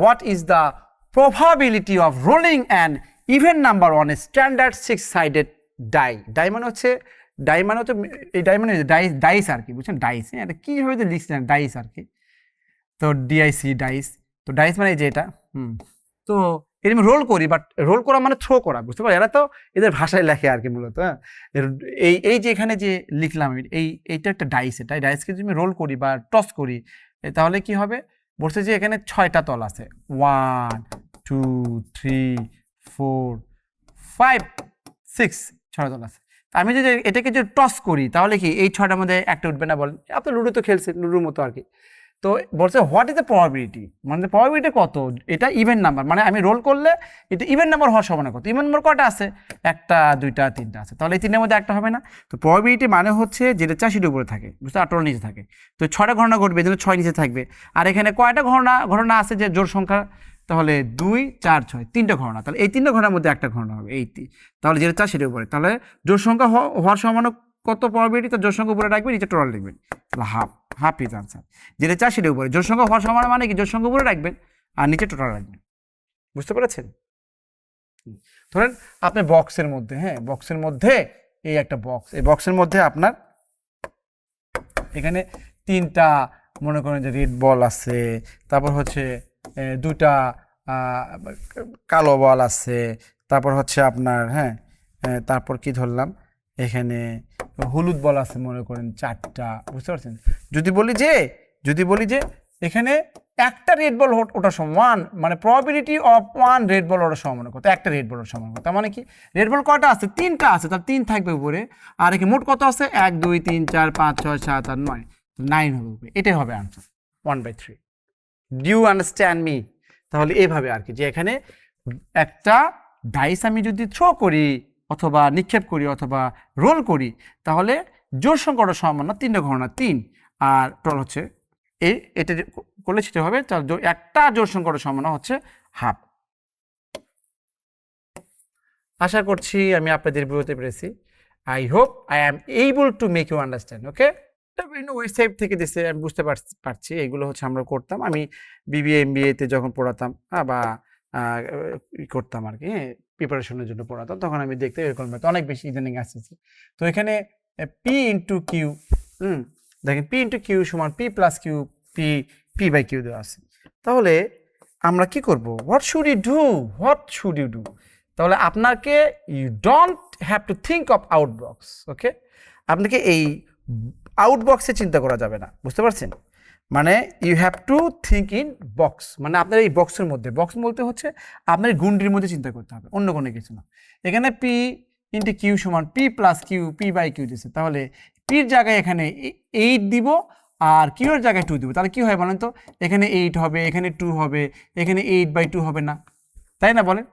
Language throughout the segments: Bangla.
what is the probability of rolling an even number on a standard 6-sided die? Die মানে হচ্ছে এই ডাই মানে ডাইস আর কি, বুঝছেন? ডাইস, হ্যাঁ, এটা কীভাবে লিখছেন, ডাইস আর কি। তো ডিআইসি ডাইস, তো ডাইস মানে এই যে এটা, তো এরকম রোল করি, বাট রোল করা মানে থ্রো করা, বুঝতে পারি? এরা তো এদের ভাষায় লেখে আর কি মূলত, হ্যাঁ। এই যে এখানে যে লিখলাম এইটা একটা ডাইস, এটা ডাইসকে যদি আমি রোল করি বা টস করি তাহলে কি হবে? বলছে যে এখানে 6টা তল আছে, 1 2 3 4 5 6, 6টা তল আছে। আমি যদি এটাকে যদি টস করি তাহলে কি এই 6টার মধ্যে একটা উঠবে না বলেন? আপনি লুডো তো খেলছেন, লুডোর মতো আর কি। তো বলছে হোয়াট ইজ দ্য প্রবাবিলিটি, মানে প্রবাবিলিটি কত, এটা ইভেন নাম্বার, মানে আমি রোল করলে এটা ইভেন নাম্বার হওয়ার সম্ভাবনা কত? ইভেন নাম্বার কটা আছে? 1টা 2টা 3টা আছে, তাহলে এই 3টার মধ্যে একটা হবে না। তো প্রবাবিলিটি মানে হচ্ছে যেটা 4 উপরে থাকে, বুঝতে, 8টার নিচে থাকে। তো 6টা ঘটনা ঘটবে, যেন 6 নিচে থাকবে। আর এখানে কয়টা ঘটনা আছে যে জোড় সংখ্যা? তাহলে 2 4 6, 3টা ঘটনা। তাহলে এই 3টা ঘটনার মধ্যে একটা ঘটনা হবে, তাহলে যেটা 4 উপরে, তাহলে জোড় সংখ্যা হওয়ার সম্ভাবনা কত প্রবাবিলিটি? তো জোড় সংখ্যা উপরে রাখবেন, নিচে টোটাল লিখবেন, তাহলে হাফ ইজ আনসার। যেটা 4 উপরে, জোড় সংখ্যা হওয়ার সম্ভাবনা মানে কি? জোড় সংখ্যা উপরে রাখবেন আর নিচে টোটাল রাখবেন, বুঝতে পেরেছেন? ধরেন আপনি বক্সের মধ্যে, হ্যাঁ, বক্সের মধ্যে এই একটা বক্স, এই বক্সের মধ্যে আপনার এখানে 3টা মনে করেন যে রেড বল আছে, তারপর হচ্ছে 2টা কালো বল আছে, তারপর হচ্ছে আপনার, হ্যাঁ, তারপর কি ধরলাম, এখানে হলুদ বল আছে মনে করেন 4টা, বুঝতে পারছেন? যদি বলি যে এখানে একটা রেড বল ওঠার সমান, মানে প্রবাবিলিটি অফ 1 রেড বল ওঠার সমান কত? একটা রেড বল ওঠার সমান কত? তার মানে কি রেড বল কয়টা আছে? 3টা আছে, তার 3 থাকবে উপরে। আর এখানে মোট কত আছে? 1 2 3 4 5 6 7 8 9, 9 হবে উপরে। এটাই হবে answer, 1/3। Do you understand me? তাহলে এইভাবে আর কি, যে এখানে একটা ডাইস আমি যদি থ্রো করি অথবা নিক্ষেপ করি অথবা রোল করি, তাহলে জোড় সংখ্যাটা সমান না, 3টা ঘটনা 3, আর টোটাল হচ্ছে এটা করলে সেটা হবে, তার একটা জোড় সংখ্যাটা সমান হচ্ছে হাফ। আশা করছি আমি আপনাদের বুঝতে পেরেছি। I hope I am able to make you understand. Okay, বিভিন্ন ওয়েবসাইট থেকে দিচ্ছে, আমি বুঝতে পারছি এগুলো হচ্ছে আমরা করতাম, আমি বিবিএ এমবিএতে যখন পড়াতাম বা করতাম আর কি, প্রিপারেশনের জন্য পড়াতাম, তখন আমি দেখতে এরকম অনেক বেশি ইদানিং আসতেছে। তো এখানে পি ইন্টু কিউ, দেখেন পি ইন্টু কিউ সমান P plus Q, P by Q দেওয়া আছে। তাহলে আমরা কি করব? What should you do? তাহলে আপনাকে you don't have to think of outbox. Okay, আপনাকে এই আউটবক্সে চিন্তা করা যাবে না, বুঝতে পারছেন? মানে you have to think in box, মানে আপনার এই বক্সের মধ্যে, বক্স বলতে হচ্ছে আপনার গুন্ডির মধ্যে চিন্তা করতে হবে, অন্য কোনো কিছু না। এখানে পি ইন্টু কিউ সমান P plus Q, P by Q দিচ্ছে, তাহলে পির জায়গায় এখানে 8 দিব আর কিউর জায়গায় 2 দিব, তাহলে কি হয় বলেন তো? এখানে 8 হবে, এখানে 2 হবে, এখানে 8/2 হবে না, তাই না বলেন?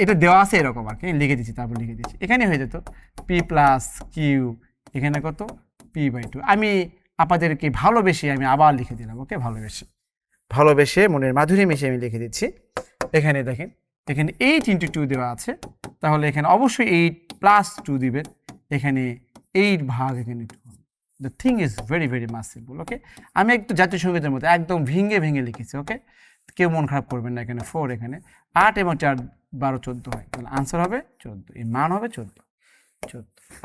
এটা দেওয়া আছে এরকম আর কি, লিখে দিচ্ছি, তারপর লিখে দিচ্ছি, এখানে হয়ে যেত পি প্লাস কিউ, এখানে কত? p/2। আমি আপনাদেরকে ভালোবেসে আমি আবার লিখে দিলাম। ওকে, ভালোবেসে মনের মাধুরী মিশে আমি লিখে দিচ্ছি। এখানে দেখেন, এখানে 8 × 2 দেওয়া আছে, তাহলে এখানে অবশ্যই 8 + 2 দিবেন, এখানে 8 ভাগ এখানে 2। The thing is very very much simple. Okay, আমি একটু জাতীয় সঙ্গীতের মতো একদম ভেঙে লিখেছি। ওকে, কেউ মন খারাপ করবেন না। এখানে 4, এখানে 8 এবং 4 12 14 হয়, তাহলে আনসার হবে 14, এর মান হবে 14।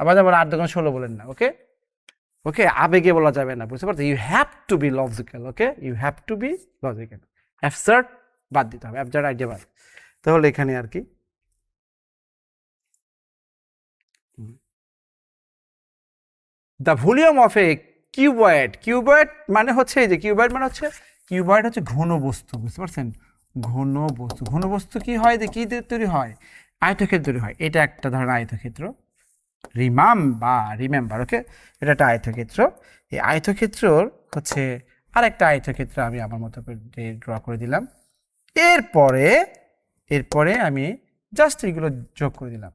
আবার 8 × 16 বলেন না। ওকে, আবেগে বলা যাবে না, বুঝতে পারছো? You have to be logical. Okay, you have to be logical. Absurd বাদ দিতে হবে, অ্যাবসার্ড আইডিয়া বাদ। তাহলে এখানে আর কি the volume of A cuboid মানে হচ্ছে এই যে কিউবয়েড হচ্ছে ঘন বস্তু, বুঝতে পারছেন? ঘন বস্তু কি হয়, যে কি তৈরি হয়? আয়তক্ষেত্র তৈরি হয়। এটা একটা ধরনের আয়তক্ষেত্র, রিমেম্বার। ওকে, এটা একটা আয়তক্ষেত্র। এই আয়তক্ষেত্রর হচ্ছে আরেকটা আয়তক্ষেত্র আমি আমার মতো করে ড্র করে দিলাম। এরপরে আমি জাস্ট এগুলো যোগ করে দিলাম।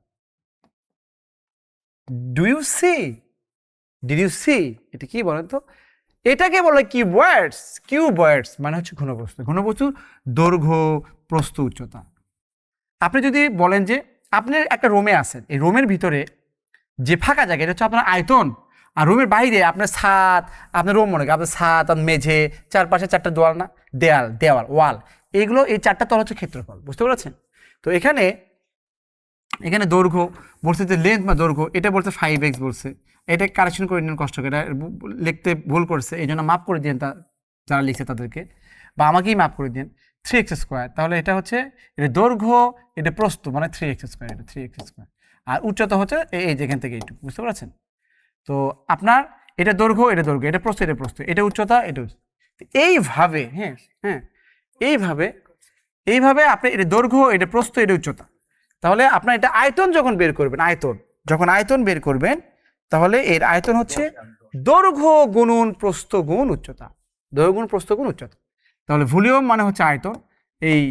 Did you see? এটা কি বলেন তো? এটাকে বলে কিউবয়েডস মানে হচ্ছে ঘনবস্তুর দৈর্ঘ্য, প্রস্থ, উচ্চতা। আপনি যদি বলেন যে আপনি একটা রোমে আছেন, এই রোমের ভিতরে যে ফাঁকা জায়গা, এটা হচ্ছে আপনার আয়তন, আর রুমের বাইরে আপনার ছাদ, আপনার রুম মনে করেন আপনার ছাদ, আপনার মেঝে, চারপাশে 4টা দেওয়াল না, দেওয়াল ওয়াল, এইগুলো এই 4টা তল হচ্ছে ক্ষেত্রফল, বুঝতে পেরেছেন? তো এখানে দৈর্ঘ্য বলছে যে লেন্থ বা দৈর্ঘ্য, এটা বলছে 5x বলছে, এটা কারেকশন করে নিন কষ্ট করে, এটা লিখতে ভুল করছে, এই জন্য মাফ করে দিন যারা লিখছে তাদেরকে, বা আমাকেই মাফ করে দিন। 3x², তাহলে এটা হচ্ছে এটা দৈর্ঘ্য, এটা প্রস্থ, মানে 3x², এটা 3x², আর উচ্চতা হচ্ছে এই যেখান থেকে এইটুকু, বুঝতে পারছেন? তো আপনার এটা দৈর্ঘ্য, এটা প্রস্থ, এটা উচ্চতা, এটা এইভাবে, হ্যাঁ এইভাবে আপনি এটা দৈর্ঘ্য, এটা প্রস্থ, এটা উচ্চতা। তাহলে আপনার এটা আয়তন যখন বের করবেন, আয়তন বের করবেন, তাহলে এর আয়তন হচ্ছে দৈর্ঘ্য গুণন প্রস্থ গুণ উচ্চতা, দৈর্ঘ্য গুণ প্রস্থ গুণ উচ্চতা। তাহলে ভলিউম মানে হচ্ছে আয়তন, এই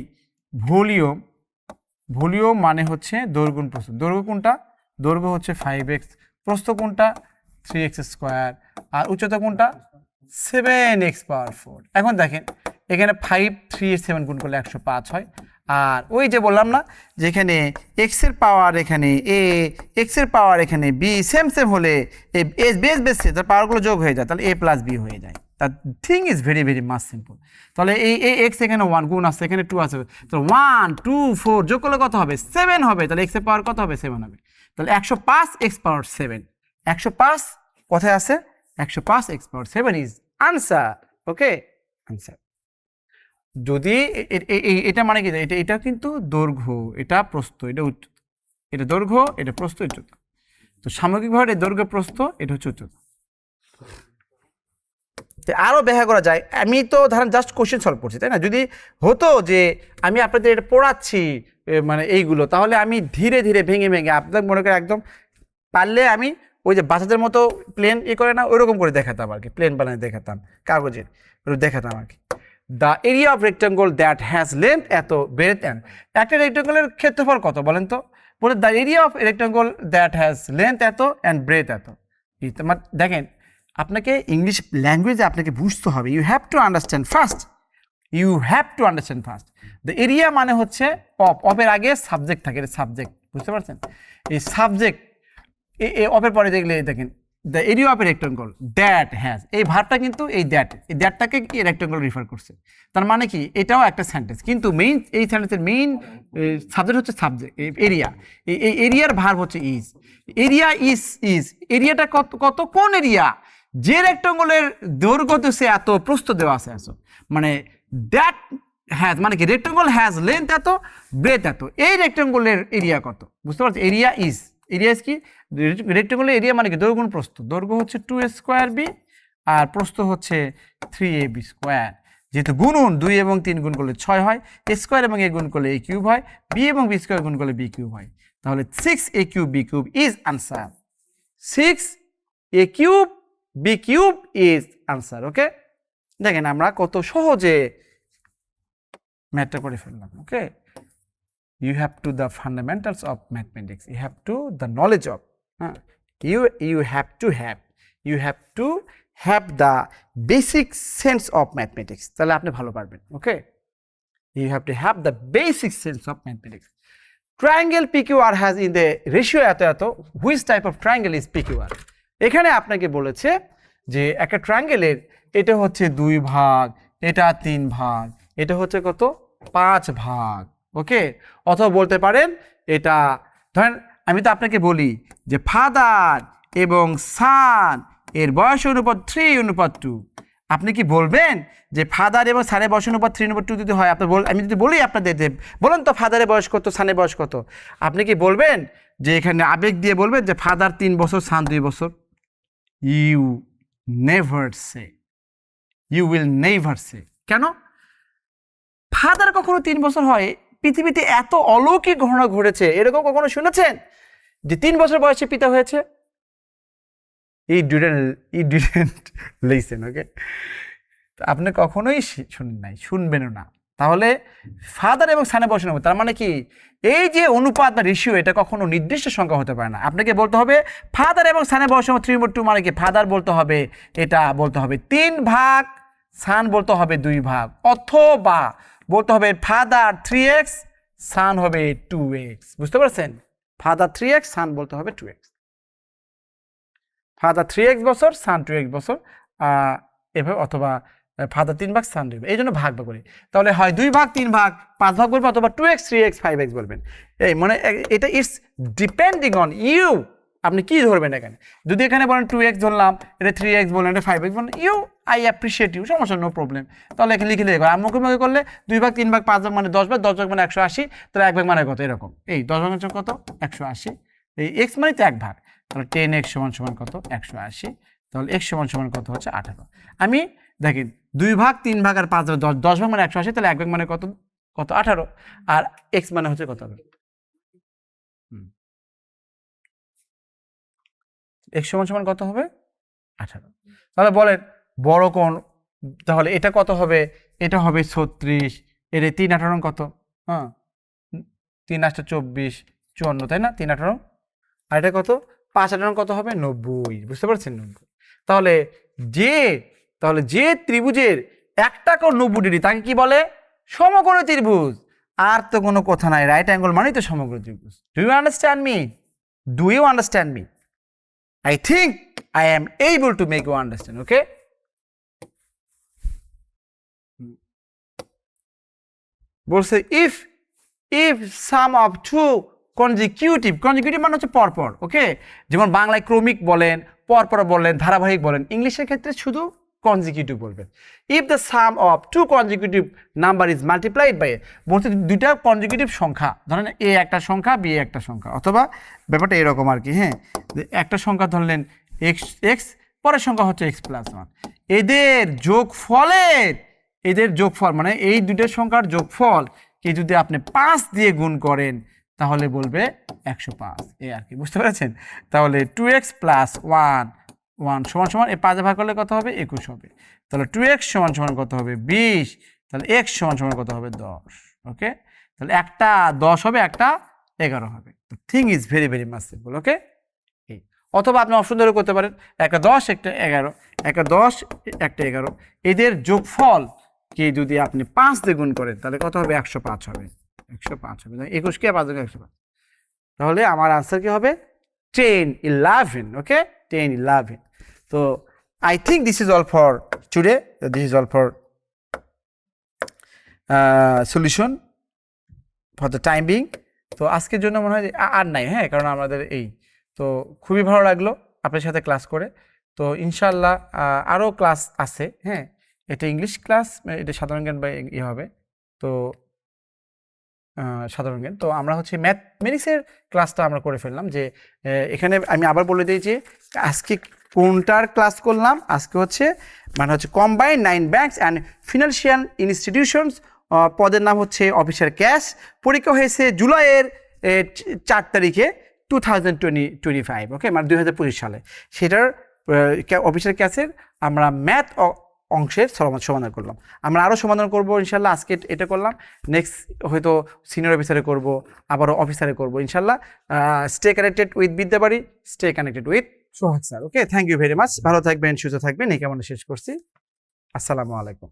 ভলিউম মানে হচ্ছে দৈর্ঘ্য গুণ প্রস্থ। দৈর্ঘ্য কোনটা? দৈর্ঘ্য হচ্ছে 5x, প্রস্থ কোনটা? 3x², আর উচ্চতা কোনটা? 7x⁴। এখন দেখেন এখানে 5 3 7 গুণ করলে 105 হয়, আর ওই যে বললাম না যে এখানে এক্স এর পাওয়ার এখানে এ, এক্স এর পাওয়ার এখানে বি, সেম হলে বেস তার পাওয়ারগুলো যোগ হয়ে যায়, তাহলে a + b হয়ে যায়। তার thing is very very much simple. তাহলে এই এক্স এখানে 1 গুণ আছে, এখানে 2 আছে, তো 1 2 4 যোগ করলে কত হবে? 7 হবে। তাহলে এক্স এর পাওয়ার কত হবে? 7 হবে। তাহলে 105x⁴, 105 কোথায় আছে? 105x⁴ is answer. Okay, answer. যদি এটা মানে কি, এটা কিন্তু দৈর্ঘ্য, এটা প্রস্থ, এটা উচ্চতা, এটা দৈর্ঘ্য, এটা প্রস্থ, উচ্চতা। তো সামগ্রিকভাবে এই দৈর্ঘ্য প্রস্থ, এটা হচ্ছে উচ্চতা। আরো ব্যাখ্যা করা যায়, আমি তো ধরেন জাস্ট কোশ্চেন সলভ করছি, তাই না? যদি হতো যে আমি আপনাদের এটা পড়াচ্ছি মানে এইগুলো, তাহলে আমি ধীরে ধীরে ভেঙে আপনাদের মনে করে একদম পারলে আমি ওই যে বাচ্চাদের মতো প্লেন করে না, ওইরকম করে দেখাতাম আর কি, প্লেন বানিয়ে দেখাতাম কাগজের, দেখাতাম আর কি। The area of rectangle that has length এত, ব্রেথ এন। একটা রেক্টাঙ্গলের ক্ষেত্রফল কত বলেন তো? বলে the area of rectangle that has length এত অ্যান্ড ব্রেথ এত। দেখেন, আপনাকে ইংলিশ ল্যাঙ্গুয়েজে আপনাকে বুঝতে হবে, you have to understand first, the area মানে হচ্ছে অফের আগে সাবজেক্ট থাকে, এটা সাবজেক্ট, বুঝতে পারছেন? এই সাবজেক্ট অফের পরে দেখলে দেখেন the area of A rectangle that has, এই ভার্বটা কিন্তু এই দ্যাটটাকে কি রেক্টাঙ্গল রিফার করছে। তার মানে কি, এটাও একটা সেন্টেন্স, কিন্তু মেইন এই সেন্টেন্সের মেইন সাবজেক্ট হচ্ছে এরিয়া। এই এরিয়ার ভার্ব হচ্ছে ইজ। এরিয়া ইজ এরিয়াটা কত কোন এরিয়া? যে রেক্টাঙ্গলের দৈর্ঘ্য সে এত, প্রস্থ দেওয়া আছে এত, মানে দ্যাট হ্যাজ মানে কি, রেক্টাঙ্গল হ্যাজ লেন্থ এত, ব্রেথ এত, এই রেক্টাঙ্গলের এরিয়া কত, বুঝতে পারছো? এরিয়া ইজ কি, রেক্টাঙ্গলের এরিয়া মানে কি দৈর্ঘ্য গুণ প্রস্থ। দৈর্ঘ্য হচ্ছে 2a² আর প্রস্থ হচ্ছে 3ab²। যেহেতু গুণন 2 এবং 3 গুণ করলে 6 হয়, a² এবং a গুণ করলে a³ হয়, b এবং b² গুণ করলে b³ হয়, তাহলে 6a³ b³ is answer. 6a³ b³ is answer. Okay, দেখেন আমরা কত সহজে ম্যাথটা করে ফেললাম। ওকে, you have to the fundamentals of mathematics, you have to the knowledge of you have to have the basic sense of mathematics, তাহলে আপনি ভালো পারবেন। ওকে, you have to have the basic sense of mathematics. Triangle PQR has in the ratio এত এত, which type of triangle is PQR? এখানে আপনাকে বলেছে যে একটা ট্রায়াঙ্গেলের এটা হচ্ছে 2 ভাগ, এটা 3 ভাগ, এটা হচ্ছে কত? 5 ভাগ। ওকে, অথবা বলতে পারেন এটা, ধরেন আমি তো আপনাকে বলি যে ফাদার এবং সান এর বয়স অনুপাত 3:2, আপনি কি বলবেন যে ফাদার এবং সানের বয়স অনুপাত 3:2 যদি হয়, আমি যদি বলি আপনাদের যে বলেন তো ফাদারের বয়স কত, সানের বয়স কত, আপনি কি বলবেন যে এখানে আবেগ দিয়ে বলবেন যে ফাদার 3 বছর, সান 2 বছর? ইউ উইল নেভার সে। কেন? ফাদার কখনো 3 বছর হয়? পৃথিবীতে এত অলৌকিক ঘটনা ঘটেছে, এরকম কখনো শুনেছেন যে 3 বছর বয়সে পিতা হয়েছে? ই ডিডন্ট লিসেন। ওকে, আপনি কখনোই শুনেন নাই, শুনবেনও না। তাহলে ফাদার এবং সানের বয়স অনুপাত, তার মানে কি এই যে অনুপাত বা রেশিও, এটা কখনো নির্দিষ্ট সংখ্যা হতে পারে না। আপনাকে বলতে হবে ফাদার এবং সানের বয়স অনুপাত 3/2, মানে কি ফাদার বলতে হবে, এটা বলতে হবে 3 ভাগ, সান বলতে হবে 2 ভাগ, অথবা বলতে হবে ফাদার 3x, সান হবে 2x। বুঝতে পারছেন? ফাদার 3x, সান বলতে হবে 2x। ফাদার 3x বছর, সান 2x বছর, এভাবে, অথবা ফাদার 3 ভাগ, সান 2 ভাগ, এই জন্য ভাগ ভাগ করি। তাহলে হয় 2 ভাগ, 3 ভাগ, 5 ভাগ বলবেন, অথবা 2x 3x 5x বলবেন। এই মানে এটা ইটস ডিপেন্ডিং অন ইউ, আপনি কি ধরবেন এখানে। যদি এখানে বলেন 2x ধরলাম, এটা 3x বললেন, এটা 5x বললেন, ইউ আই অ্যাপ্রিসিয়েট ইউ, সমস্যা, নো প্রবলেম। তাহলে এখানে লিখে লিখে আর মুখে মুখে করলে 2 ভাগ 3 ভাগ 5 ভাগ মানে 10 ভাগ, 10 ভাগ মানে 180, তাহলে 1 ভাগ মানে কত, এরকম। এই 10 ভাগ হচ্ছে কত, 180। এই x মানে তো 1 ভাগ, তাহলে 10x সমান সমান কত, 180। তাহলে x সমান সমান কত হচ্ছে 18। আমি দেখেন 2 ভাগ 3 ভাগ আর 5 ভাগ 10 ভাগ মানে 180, তাহলে 1 ভাগ মানে কত, কত 18, আর x মানে হচ্ছে কত হবে, x সমান সমান কত হবে, 18। তাহলে বলেন বড় কোণ, তাহলে এটা কত হবে, এটা হবে 36, এর 3 18 কত, হ্যাঁ 3 8 24 54, তাই না, 3 18, আর এটা কত 5 18 কত হবে 90, বুঝতে পারছেন 90। তাহলে যে তাহলে যে ত্রিভুজের একটা কোণ 90 ডিগ্রি তাকে কি বলে, সমকোণী ত্রিভুজ। আর তো কোনো কথা নাই, রাইট অ্যাঙ্গেল মানেই তো সমকোণী ত্রিভুজ। Do you understand me, do you understand me? I think I am able to make you understand, okay? বলছে if sum of two consecutive মানে হচ্ছে পরপর, ওকে, যেমন বাংলায় ক্রমিক বলেন, পরপর বলেন, ধারাবাহিক বলেন, ইংলিশের ক্ষেত্রে শুধু consecutive বলবেন। if the sum of two consecutive number is multiplied by, বলতে দুইটা consecutive সংখ্যা, ধরেন a একটা সংখ্যা, b একটা সংখ্যা, অথবা ব্যাপারটা এরকম আর কি, হ্যাঁ, একটা সংখ্যা ধরলেন x, পরের সংখ্যা হচ্ছে x প্লাস 1, এদের যোগফল মানে এই দুইটা সংখ্যার যোগফল কে যদি আপনি 5 দিয়ে গুণ করেন তাহলে বলবে 105, এই আর কি, বুঝতে পেরেছেন? তাহলে 2x প্লাস 1 সমান সমান এই 5 ভাগ করলে কত হবে, 21 হবে। তাহলে 2x সমান সমান কত হবে, 20, তাহলে x সমান সমান কত হবে, 10, ওকে। তাহলে একটা 10 হবে, একটা 11 হবে। Thing is very very much simple, okay. অথবা আপনি অপশন ধরে করতে পারেন, একটা 10 একটা 11, একটা 10 একটা 11, এদের যোগফল কে যদি আপনি 5 দিয়ে গুণ করেন তাহলে কত হবে, 105 হবে, 105 হবে। 21 কে 5 দিয়ে 105, তাহলে আমার আনসার কি হবে, 10 11, ওকে, 10 11। তো I think this is all for today, this is all for solution for the time being। তো আজকের জন্য মনে হয় আর নাই, হ্যাঁ, কারণ আমাদের এই তো খুবই ভালো লাগলো আপনার সাথে ক্লাস করে। তো ইনশাল্লাহ আরও ক্লাস আছে, হ্যাঁ, এটা ইংলিশ ক্লাস, এটা সাধারণ জ্ঞান বা ইয়ে হবে, তো সাধারণ জ্ঞান। তো আমরা হচ্ছে ম্যাথমেটিক্সের ক্লাসটা আমরা করে ফেললাম, যে এখানে আমি আবার বলে দিই যে আজকে কোনটার ক্লাস করলাম, আজকে হচ্ছে মানে হচ্ছে combined 9 banks and financial institutions, পদের নাম হচ্ছে অফিসার ক্যাশ। পরীক্ষা হয়েছে জুলাইয়ের 4 তারিখে 2025, ওকে, মানে 2025 সালে। সেটার অফিসার ক্যাশের আমরা ম্যাথ অংশের সমাধান করলাম। আমরা আরও সমাধান করব ইনশাল্লাহ। আজকে এটা করলাম, নেক্সট হয়তো সিনিয়র অফিসারে করব, আবারও অফিসারে করব ইনশাল্লাহ। Stay connected with Bidyabari, stay connected with Sohag sir, okay. Thank you very much, ভালো থাকবেন, সুস্থ থাকবেন, এই কেমন শেষ করছি। আসসালামু আলাইকুম।